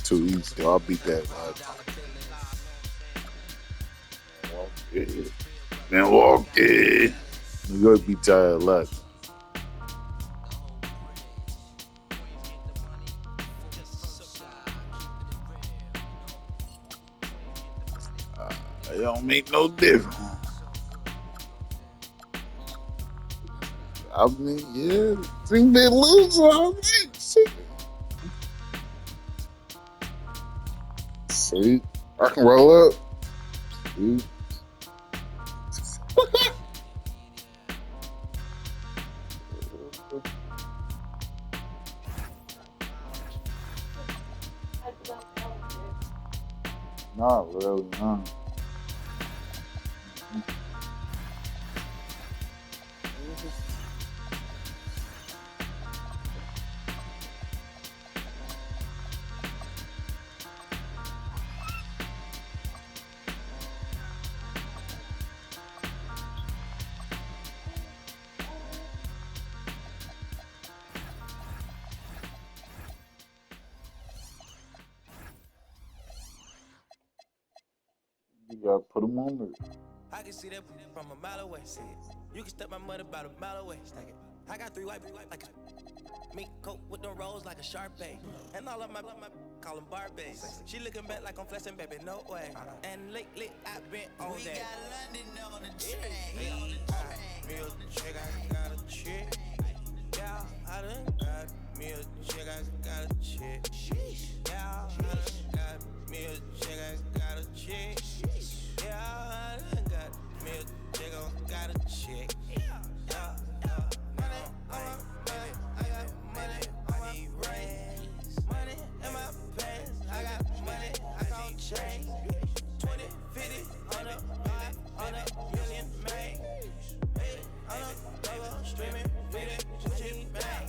Too easy. I'll beat that. Milwaukee. Milwaukee. New York beat y'all a lot. It don't make no difference. I mean, yeah, think they lose. I mean, shit. See, I can roll up. See? Not really, huh? You gotta put them on there. I can see that from a mile away. See it. You can step my mother about a mile away. Stack it. I got three white like a mink coat with them rolls like a Sharpay. And all of my call them Barbies. She looking back like I'm flexing, baby, no way. And lately I've been on that. We got London on the train. Me a chick, I got a chick. Yeah, I done got me a chick, I got a chick. Yeah, I done got me a chick, I got a chick. Yeah, I done got me a chick, I got a chick. Yeah, money, I got money, I need rings. Money in my pants, I got money, I gon' change. 20, 50, on a million made. On a double streaming, feeding, Gucci bag.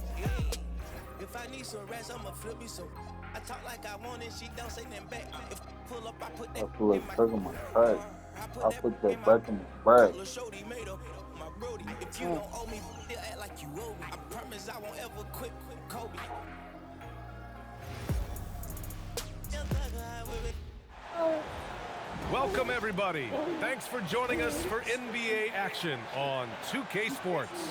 If I need some rest, I'ma flip me some. I talk like I want it, she don't say nothing back. If pull up, I put that I feel like taking my back. I put that back in my back. If you don't owe me, they'll act like you owe me. I promise I won't ever quit Kobe. Welcome, everybody. Thanks for joining us for NBA action on 2K Sports.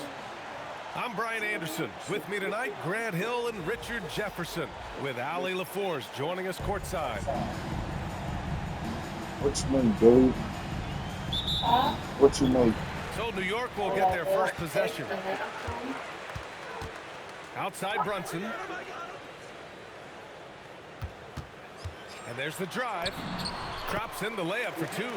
I'm Brian Anderson. With me tonight, Grant Hill and Richard Jefferson, with Ali LaForce joining us courtside. What you mean, dude? What you mean? So New York will get their first possession. Outside Brunson. And there's the drive. Drops in the layup for two.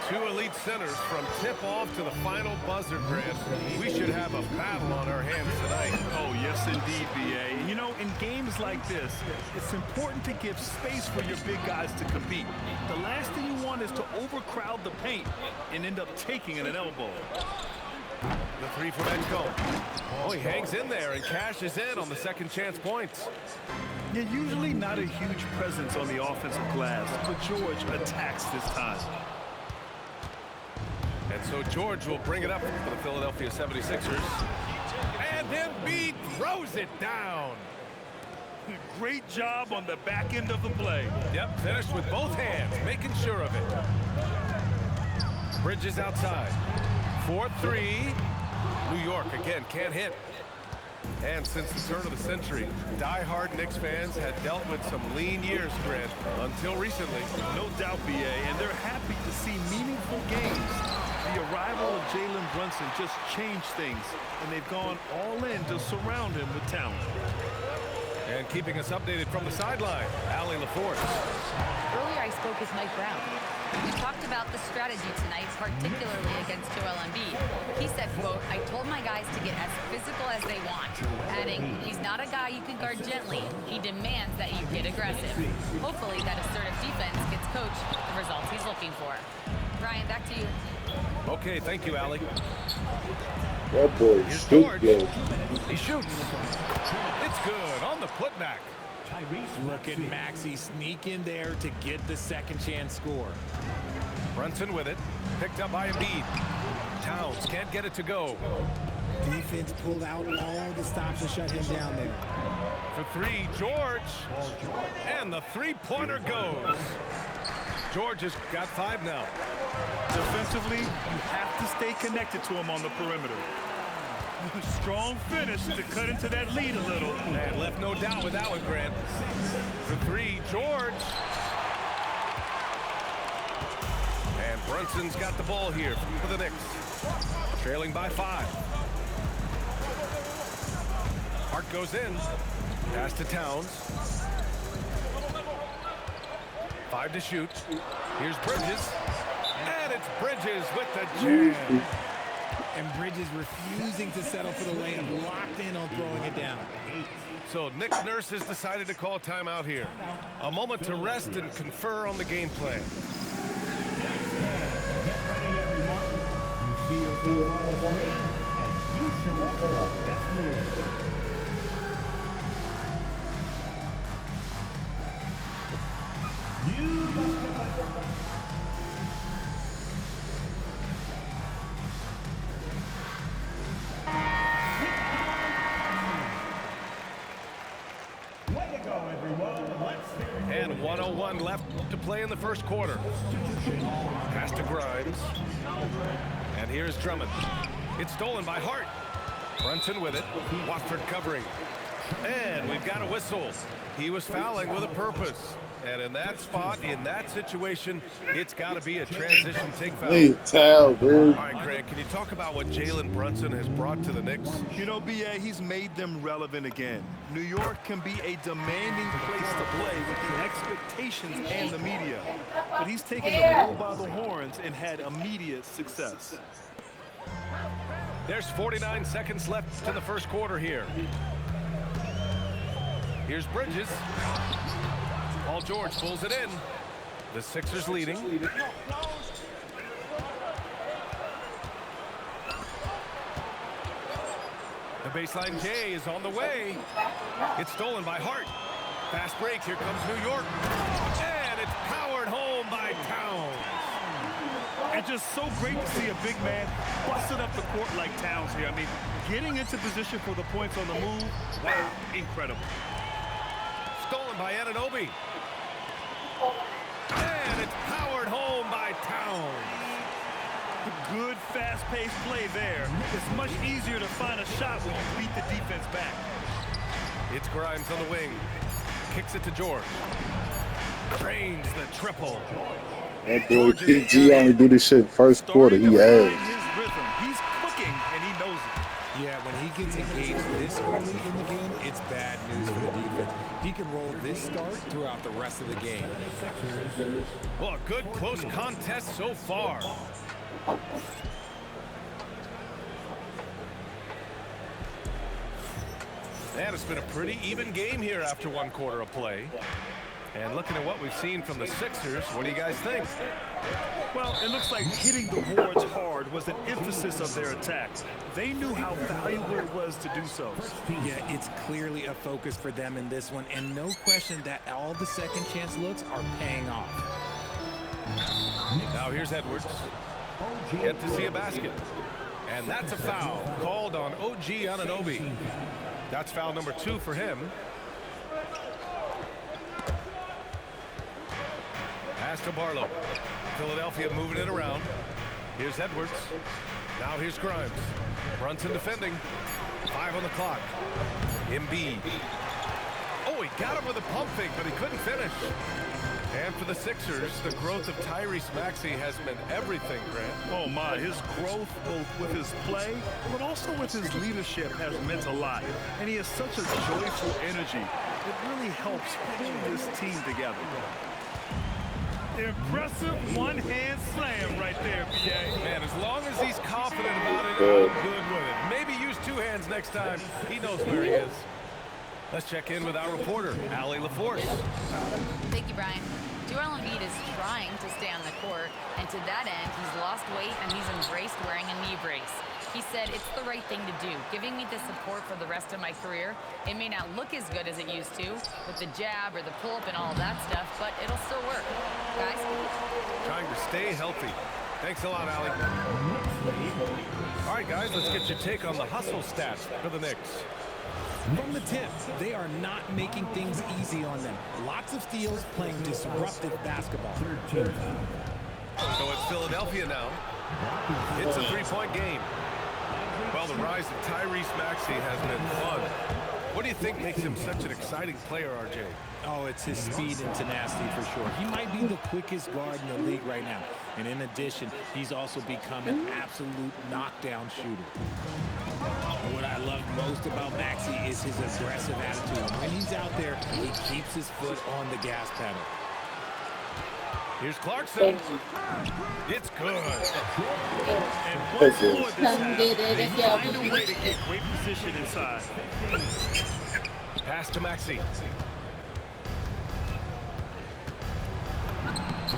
Two elite centers from tip-off to the final buzzer, Grant. We should have a battle on our hands tonight. Oh, yes, indeed, B.A. You know, in games like this, it's important to give space for your big guys to compete. The last thing you want is to overcrowd the paint and end up taking an elbow. The three from Edcombe. Oh, he hangs in there and cashes in on the second chance points. Yeah, usually not a huge presence on the offensive glass, but George attacks this time. And so George will bring it up for the Philadelphia 76ers. And then Embiid throws it down. Great job on the back end of the play. Yep, finished with both hands, making sure of it. Bridges outside. 4-3. New York, again, can't hit. And since the turn of the century, die-hard Knicks fans had dealt with some lean years, Grant, until recently. No doubt, B.A., and they're happy to see meaningful games. The arrival of Jalen Brunson just changed things, and they've gone all in to surround him with talent. And keeping us updated from the sideline, Ali LaForce. Earlier I spoke with Mike Brown. We talked about the strategy tonight, particularly against Joel Embiid. He said, quote, I told my guys to get as physical as they want, adding, he's not a guy you can guard gently. He demands that you get aggressive. Hopefully that assertive defense gets Coach the results he's looking for. Brian, back to you. Okay, thank you, Ali. That boy Here's shoot George. good. He shoots. It's good on the putback. Look at Maxey sneak in there to get the second chance score. Brunson with it. Picked up by Embiid. Towns can't get it to go. Defense pulled out all the stops to shut him down there. For three, George. And the three-pointer goes. George has got 5 now. Defensively, you have to stay connected to him on the perimeter. Strong finish to cut into that lead a little. And left no doubt with that one, Grant. For three, George. And Brunson's got the ball here for the Knicks. Trailing by 5. Hart goes in. Pass to Towns. 5 to shoot. Here's Bridges. And it's Bridges with the jam. And Bridges refusing to settle for the layup, locked in on throwing it down. So Nick Nurse has decided to call timeout here. A moment to rest and confer on the game plan. And 1:01 left to play in the first quarter. Pass to Grimes. And here's Drummond. It's stolen by Hart. Brunson with it. Watford covering. And we've got a whistle. He was fouling with a purpose. And in that spot, in that situation, it's got to be a transition take foul. Hey, towel, dude. All right, Grant, can you talk about what Jalen Brunson has brought to the Knicks? You know, B.A., he's made them relevant again. New York can be a demanding place to play with the expectations and the media. But he's taken the bull by the horns and had immediate success. There's 49 seconds left in the first quarter here. Here's Bridges. Paul George pulls it in. The Sixers leading. The baseline J is on the way. It's stolen by Hart. Fast break. Here comes New York. And it's powered home by Towns. And just so great to see a big man busting up the court like Towns here. I mean, getting into position for the points on the move, wow, incredible. Stolen by Anunoby. And it's powered home by Towns. Good fast-paced play there. It's much easier to find a shot when you beat the defense back. It's Grimes on the wing. Kicks it to George. Cranes the triple. That boy PG only do this shit first quarter. He ass. His rhythm. He's cooking, and he knows it. Yeah, when he gets engaged this early in the game, it's bad news for the defense. He can roll this start throughout the rest of the game. Well, a good close contest so far. And it's been a pretty even game here after one quarter of play. And looking at what we've seen from the Sixers, what do you guys think? Well, it looks like hitting the boards hard was an emphasis of their attack. They knew how valuable it was to do so. Yeah, it's clearly a focus for them in this one, and no question that all the second chance looks are paying off. Now here's Edwards. Yet to see a basket. And that's a foul called on OG Anunoby. That's foul number 2 for him. Pass to Barlow. Philadelphia moving it around. Here's Edwards. Now here's Grimes. Brunson defending. 5 on the clock. Embiid. Oh, he got him with a pump fake, but he couldn't finish. And for the Sixers, the growth of Tyrese Maxey has meant everything, Grant. Oh, my. His growth, both with his play, but also with his leadership, has meant a lot. And he has such a joyful energy. It really helps pull this team together. Impressive one-hand slam right there, B.A. Man, as long as he's confident about it, I'm good with it. Maybe use 2 hands next time. He knows where he is. Let's check in with our reporter, Allie LaForce. Thank you, Brian. Joel Embiid is trying to stay on the court, and to that end, he's lost weight and he's embraced wearing a knee brace. He said, it's the right thing to do, giving me the support for the rest of my career. It may not look as good as it used to, with the jab or the pull-up and all that stuff, but it'll still work. Guys? Trying to stay healthy. Thanks a lot, Allie. All right, guys, let's get your take on the hustle stats for the Knicks. From the tip, they are not making things easy on them. Lots of steals, playing disruptive basketball. So it's Philadelphia now. It's a three-point game. Well, the rise of Tyrese Maxey has been fun. What do you think makes him such an exciting player, RJ? Oh, it's his speed and tenacity for sure. He might be the quickest guard in the league right now. And in addition, he's also become an absolute knockdown shooter. What I love most about Maxey is his aggressive attitude. When he's out there, he keeps his foot on the gas pedal. Here's Clarkson. It's good. And once more this half, they find a way to get great position inside. Pass to Maxey.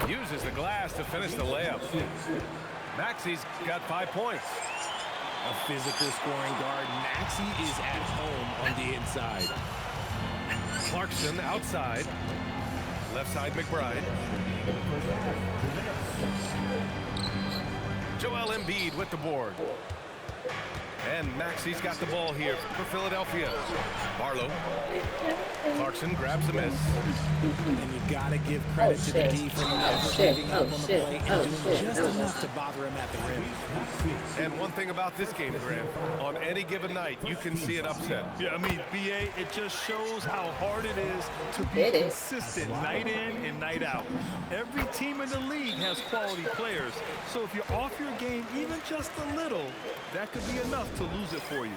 Uses the glass to finish the layup. Maxey's got 5 points. A physical scoring guard, Maxey is at home on the inside. Clarkson outside. Left side McBride. Joel Embiid with the board. And Maxey's got the ball here for Philadelphia. Barlow. Clarkson grabs the miss. And you gotta give credit to the D for never giving up on the play and doing just enough to bother him at the rim. And one thing about this game, Grant, on any given night, you can see an upset. Yeah, I mean, BA, it just shows how hard it is to be consistent night in and night out. Every team in the league has quality players, so if you're off your game even just a little, that could be enough to lose it for you.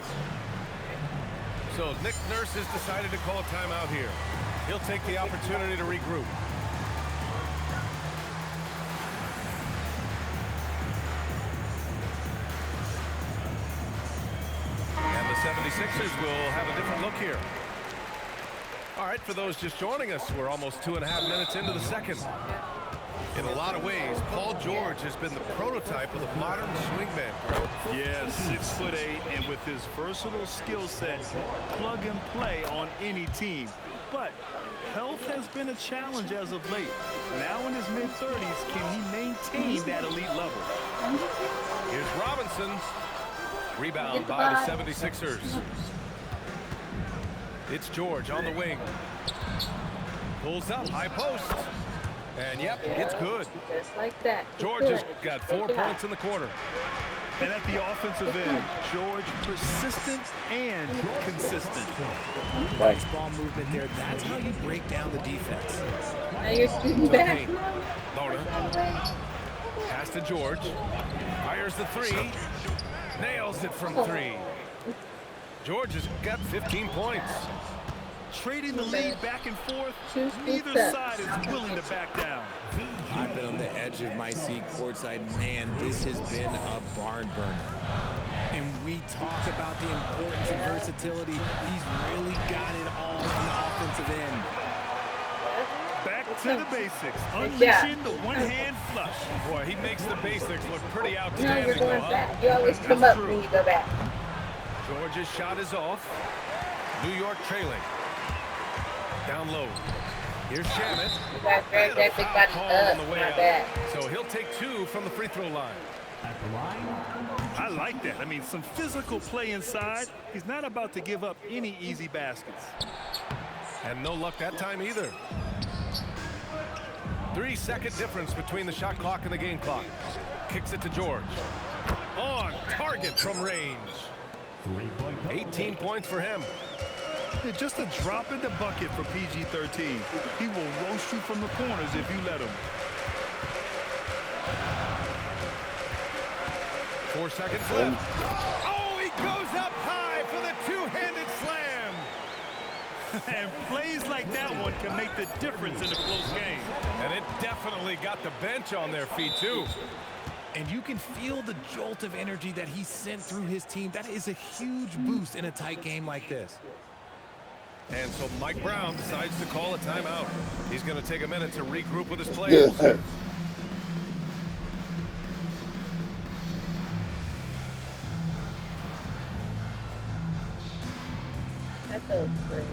So Nick Nurse has decided to call a timeout here. He'll take the opportunity to regroup. And the 76ers will have a different look here. All right, for those just joining us, we're almost 2.5 minutes into the second. In a lot of ways, Paul George has been the prototype of the modern swingman. Yes, 6'8", and with his versatile skill set, plug and play on any team. But health has been a challenge as of late. Now in his mid-30s, can he maintain that elite level? Here's Robinson. Rebound by the 76ers. It's George on the wing. Pulls up, high post. And yep, it's good. Just like that. George has got 4 points in the quarter. And at the offensive end, George persistent and consistent. Nice ball movement there. That's how you break down the defense. Now you're shooting back. Loner. Pass to George. Fires the three. Nails it from three. George has got 15 points. Trading the lead back and forth, neither side is willing to back down. I've been on the edge of my seat courtside. Man, this has been a barn burner. And we talk about the importance of versatility. He's really got it all on the offensive end. Back to the basics, unleashing the one-hand flush. Boy, he makes the basics look pretty No, outstanding. you're going back. You always come up when you go back. George's shot is off. New York trailing. Down low. Here's Shamet. You got drag that big body up. On the way Not out. bad. So he'll take 2 from the free throw line. I like that. I mean, some physical play inside. He's not about to give up any easy baskets. And no luck that time either. 3-second difference between the shot clock and the game clock. Kicks it to George. On target from range. 18 points for him. Just a drop in the bucket for PG-13. He will roast you from the corners if you let him. 4 seconds left. Oh, he goes up high for the two-handed slam. And plays like that one can make the difference in a close game. And it definitely got the bench on their feet, too. And you can feel the jolt of energy that he sent through his team. That is a huge boost in a tight game like this. And so Mike Brown decides to call a timeout. He's going to take a minute to regroup with his players. Yeah. That feels great.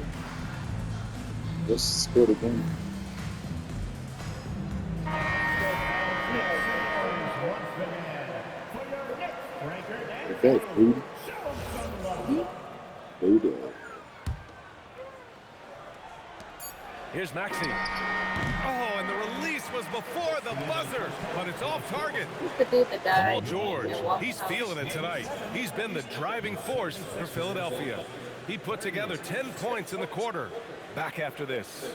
What's the score again? Okay, who? Here's Maxey. Oh, and the release was before the buzzer, but it's off target. The dude that died. Paul George, and walked he's out. feeling it tonight. He's been the driving force for Philadelphia. He put together 10 points in the quarter. Back after this.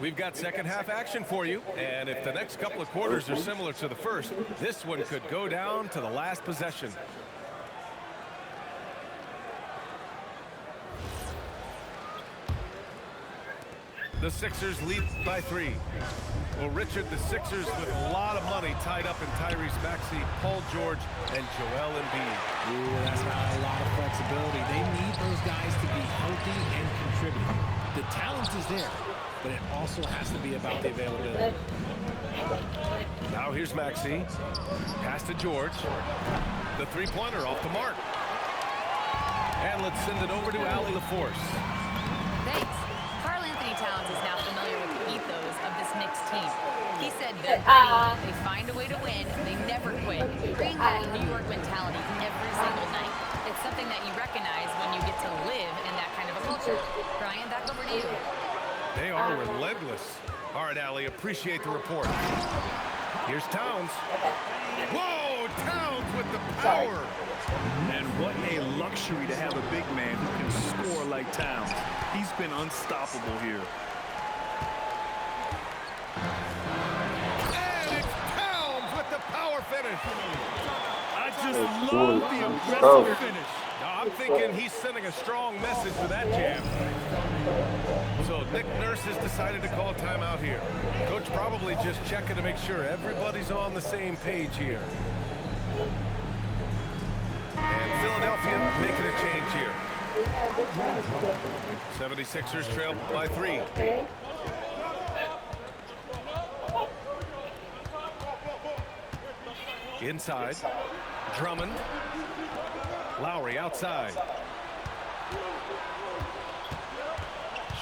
We've got second half action for you, and if the next couple of quarters are similar to the first, this one could go down to the last possession. The Sixers lead by 3. Well, Richard, the Sixers with a lot of money tied up in Tyrese Maxey, Paul George, and Joel Embiid. Ooh, that's got a lot of flexibility. They need those guys to be healthy and contributing. The talent is there, but it also has to be about the availability. Now here's Maxey. Pass to George. The three-pointer off the mark. And let's send it over to Allie LaForce. Thanks. Karl Anthony Towns is now familiar with the ethos of this Knicks team. He said that they find a way to win, they never quit. Bring that New York mentality every single night. It's something that you recognize when you get to live in that kind of a culture. Brian, back over to you. They are relentless. All right, Allie, appreciate the report. Here's Towns. Whoa, Towns with the power. And what a luxury to have a big man who can score like Towns. He's been unstoppable here. And it's Towns with the power finish. I just love the aggressive finish. Now, I'm thinking he's sending a strong message with that jam. So Nick Nurse has decided to call a timeout here. Coach probably just checking to make sure everybody's on the same page here. And Philadelphia making a change here. 76ers trail by 3. Inside. Drummond. Lowry outside.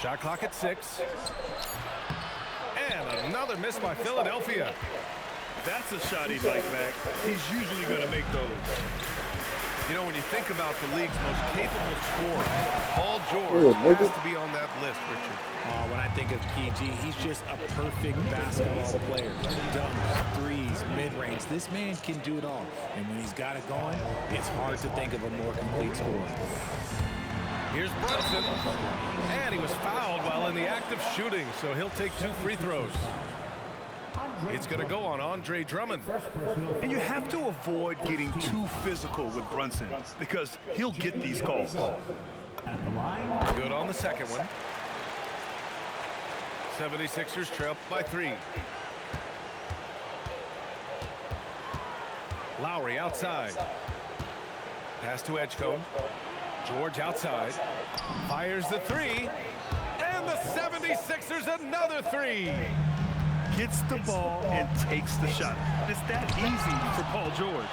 Shot clock at 6. And another miss by Philadelphia. That's a shot he'd like back. He's usually going to make those. You know, when you think about the league's most capable scorer, Paul George has to be on that list, Richard. When I think of PG, he's just a perfect basketball player. Dunks, threes, mid-range. This man can do it all. And when he's got it going, it's hard to think of a more complete scorer. Here's Brunson. And he was fouled while in the act of shooting, so he'll take 2 free throws. It's going to go on Andre Drummond. And you have to avoid getting too physical with Brunson because he'll get these calls. Good on the second one. 76ers trail by 3. Lowry outside. Pass to Edgecombe. George outside. Fires the 3. And the 76ers another 3. Gets the ball and takes the shot. It's that easy for Paul George.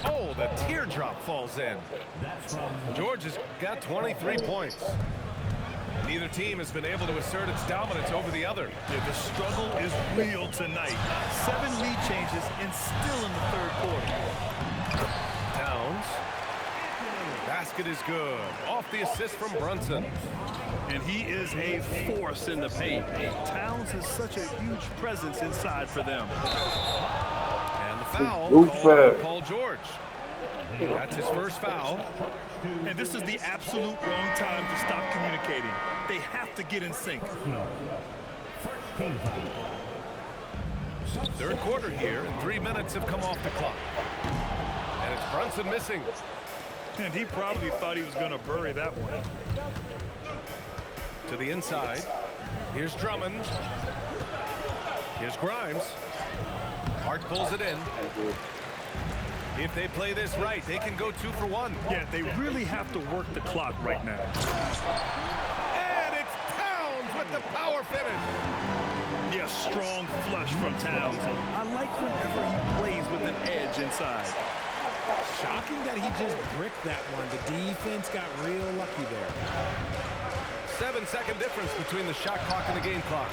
Oh, the teardrop falls in. George has got 23 points. Neither team has been able to assert its dominance over the other. Yeah, the struggle is real tonight. 7 lead changes and still in the third quarter. Towns. Basket is good. Off the assist from Brunson. And he is a force in the paint. Towns is such a huge presence inside for them. And the foul called on Paul George. That's his first foul. And this is the absolute wrong time to stop communicating. They have to get in sync. Third quarter here, and 3 minutes have come off the clock. And it's Brunson missing. And he probably thought he was going to bury that one. To the inside. Here's Drummond. Here's Grimes. Hart pulls it in. If they play this right, they can go 2 for 1. Yeah, they really have to work the clock right now. And it's Towns with the power finish. Yeah, strong flush from Towns. I like whenever he plays with an edge inside. Shocking that he just bricked that one. The defense got real lucky there. 7-second difference between the shot clock and the game clock.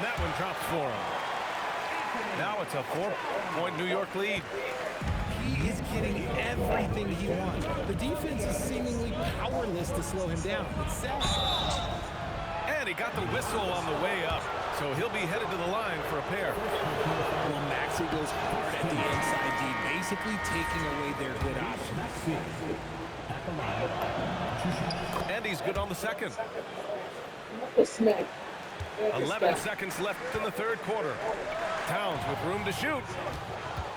And that one drops for him. Now it's a 4-point New York lead. He is getting everything he wants. The defense is seemingly powerless to slow him down. It's sad. And he got the whistle on the way up, so he'll be headed to the line for a pair. Well, Maxey goes hard at the inside D, basically taking away their good options. And he's good on the second. Snake. 11 seconds left in the third quarter. Towns with room to shoot.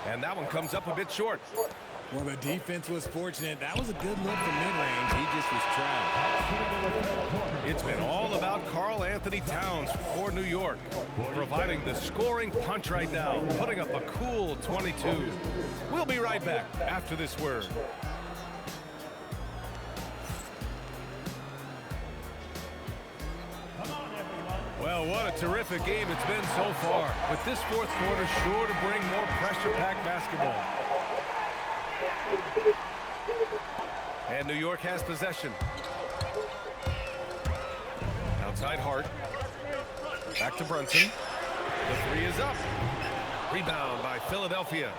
And that one comes up a bit short. Well, the defense was fortunate. That was a good look from mid-range. He just was trapped. It's been all about Karl Anthony Towns for New York, providing the scoring punch right now, putting up a cool 22. We'll be right back after this word. Well, what a terrific game it's been so far. But this fourth quarter sure to bring more pressure-packed basketball. And New York has possession. Outside Hart. Back to Brunson. The three is up. Rebound by Philadelphia.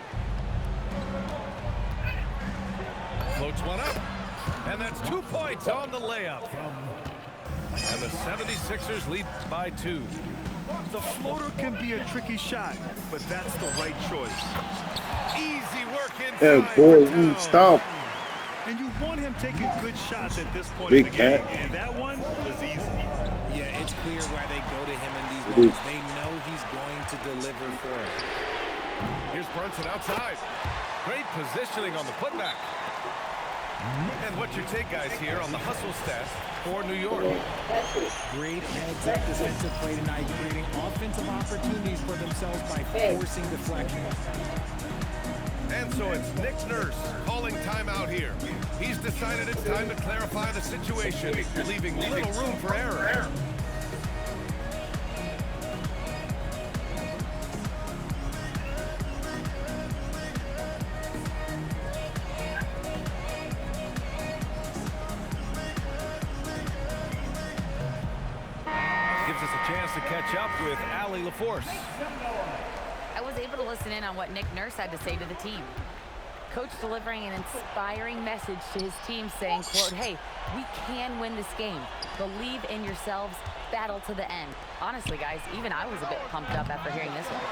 Floats one up. And that's 2 points on the layup. And the 76ers lead by 2. The floater can be a tricky shot, but that's the right choice. Easy work inside. Yeah, boy, stop. And you want him taking good shots at this point Big in the game. cat. And that one was easy. Yeah, it's clear why they go to him in these moments. They know he's going to deliver for it. Here's Brunson outside. Great positioning on the putback. And what's your take, guys, here on the hustle stats for New York? Great heads-up defensive play tonight, creating offensive opportunities for themselves by forcing deflections. And so it's Nick Nurse calling timeout here. He's decided it's time to clarify the situation, leaving little room for error. Gives us a chance to catch up with Allie LaForce. I was able to listen in on what Nick Nurse had to say to the team. Coach delivering an inspiring message to his team saying, quote, hey, we can win this game. Believe in yourselves. Battle to the end. Honestly, guys, even I was a bit pumped up after hearing this one.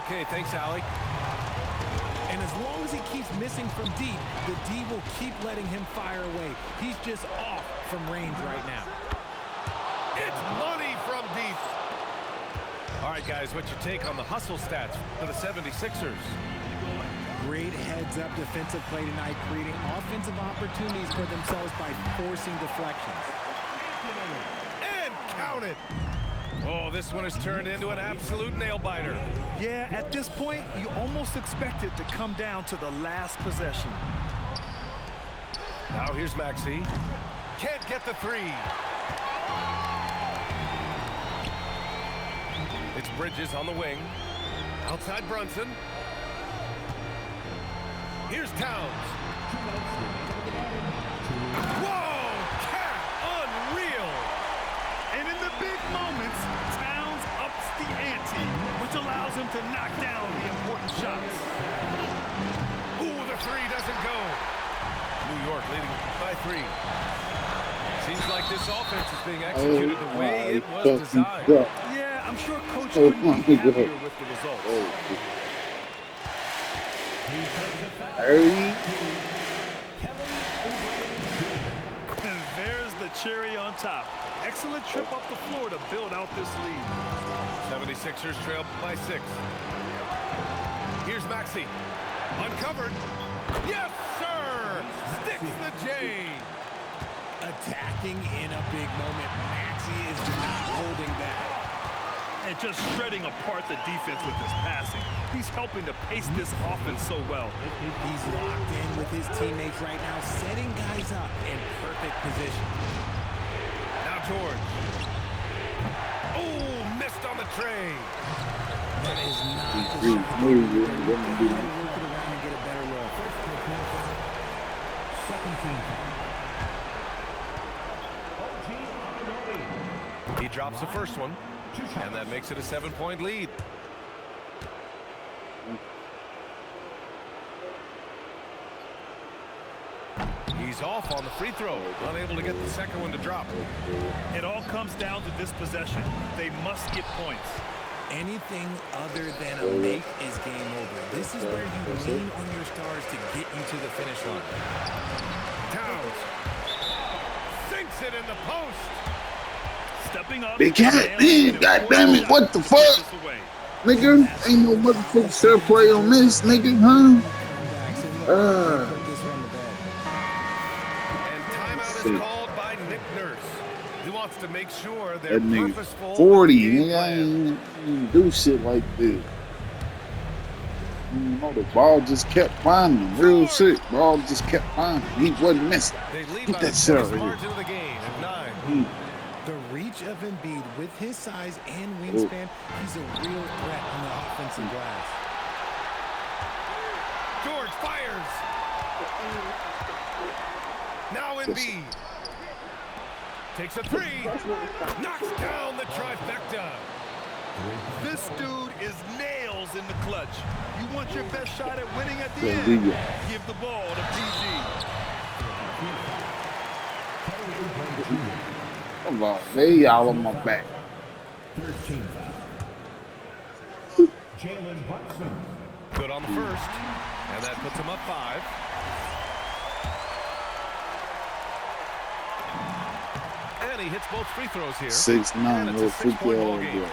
Okay, thanks, Allie. And as long as he keeps missing from deep, the D will keep letting him fire away. He's just off from range right now. It's money from deep. All right, guys, what's your take on the hustle stats for the 76ers? Great heads-up defensive play tonight, creating offensive opportunities for themselves by forcing deflections. And count it. Oh, this one has turned into an absolute nail-biter. Yeah, at this point, you almost expect it to come down to the last possession. Now here's Maxey. Can't get the three. It's Bridges on the wing. Outside Brunson. Here's Towns. Whoa! Cat! Unreal! And in the big moments, Towns ups the ante, which allows him to knock down the important shots. Ooh, the three doesn't go. New York leading by 3. Seems like this offense is being executed the way it was designed. Yeah, I'm sure Coach couldn't be happier with the results. And there's the cherry on top. Excellent trip up the floor to build out this lead. 76ers trail by 6. Here's Maxey. Uncovered. Yes, sir! Sticks the J. Attacking in a big moment. Maxey is not holding back. And just shredding apart the defense with his passing. He's helping to pace this offense so well. He's locked in with his teammates right now, setting guys up in perfect position. Now George. Oh, missed on the tray. That is not the shot. Work it around and get a better look. He drops the first one. And that makes it a 7-point lead. He's off on the free throw, unable to get the second one to drop. It all comes down to this possession. They must get points. Anything other than a make is game over. This is where you lean on your stars to get you to the finish line. Towns sinks it in the post. Stepping up. Big cat, man, goddamn it, what the fuck? Nigga, ain't no motherfucking fair play on this, nigga, huh? And timeout is called by Nick Nurse. He wants to make sure they're That nigga purposeful. 40, nigga, I ain't do shit like this. You know, the ball just kept finding him. Real shit. Ball just kept finding him. He wasn't missing. They lead Get by that the shit out biggest of here. margin of the game at 9. The reach of Embiid with his size and wingspan, he's a real threat on the offensive glass. George fires. Now Embiid takes a three. Knocks down the trifecta. This dude is nails in the clutch. You want your best shot at winning at the Yeah, end? yeah. Give the ball to PG. Come on, they all on my back. Good on the first. And that puts him up 5. And he hits both free throws here. 6'9", And it's a little freaky 6-point ball ass game. boy.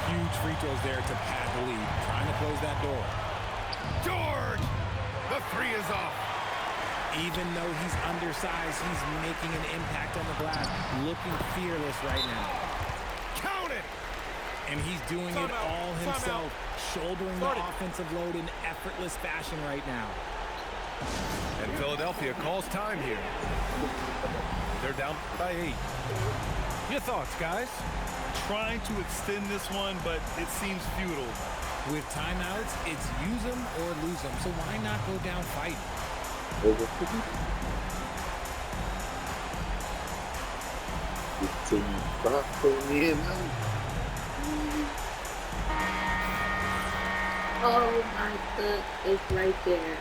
Huge free throws there to pad the lead, trying to close that door. George! The three is off. Even though he's undersized, he's making an impact on the glass, looking fearless right now. Count it! And he's doing it all himself, shouldering the offensive load in effortless fashion right now. And Philadelphia calls time here. They're down by 8. Your thoughts, guys? Trying to extend this one, but it seems futile. With timeouts, it's use them or lose them, so why not go down fighting? Oh my God, it's right there.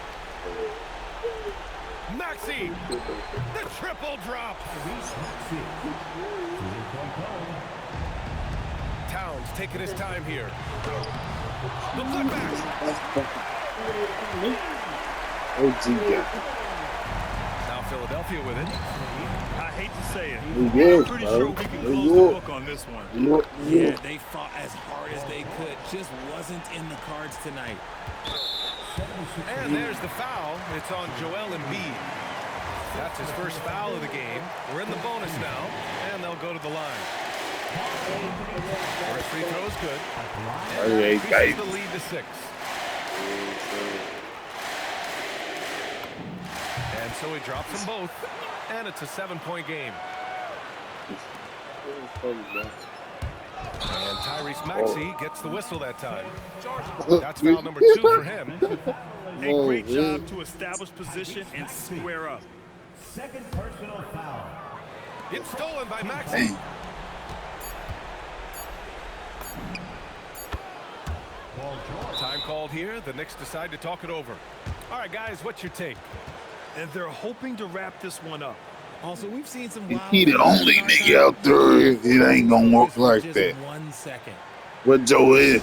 Maxey! The triple drop! Towns taking his time here. The putback! OG guy. Now Philadelphia with it. I hate to say it. New York, I'm pretty bro. sure we can New close the York. book on this one. New York, New Yeah, York. they fought as hard as they could, just wasn't in the cards tonight. And there's the foul. It's on Joel Embiid. That's his first foul of the game. We're in the bonus now, and they'll go to the line. First free throw is good. And that increases the lead to 6. And so he drops them both, and it's a 7-point game. And Tyrese Maxey gets the whistle that time. That's foul number 2 for him. A great job to establish position and square up. Second personal foul. It's stolen by Maxey. Time called here. The Knicks decide to talk it over. All right, guys, what's your take? And they're hoping to wrap this one up. Also, we've seen some He wild the only nigga out there. It ain't gonna work like just that. 1 second. What Joe is?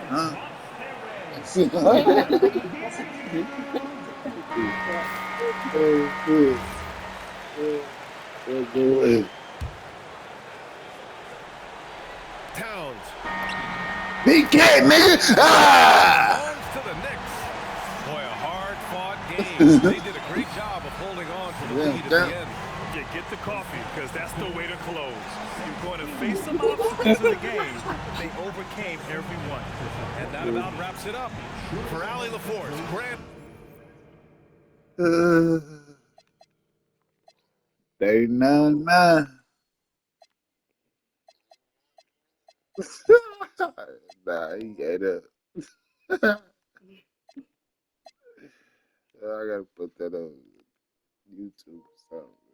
Huh? What Joe is? Towns. Big cat, nigga! Ah! Belongs to the Knicks. Boy, a hard-fought game. They did a great job of holding on to the lead at the end. Yeah, get the coffee, because that's the way to close. You're going to face some obstacles in the game. They overcame every one. And that about wraps it up. For Allie LaForce, Grant. They none man. Nah, he ate up. I gotta put that on YouTube or something.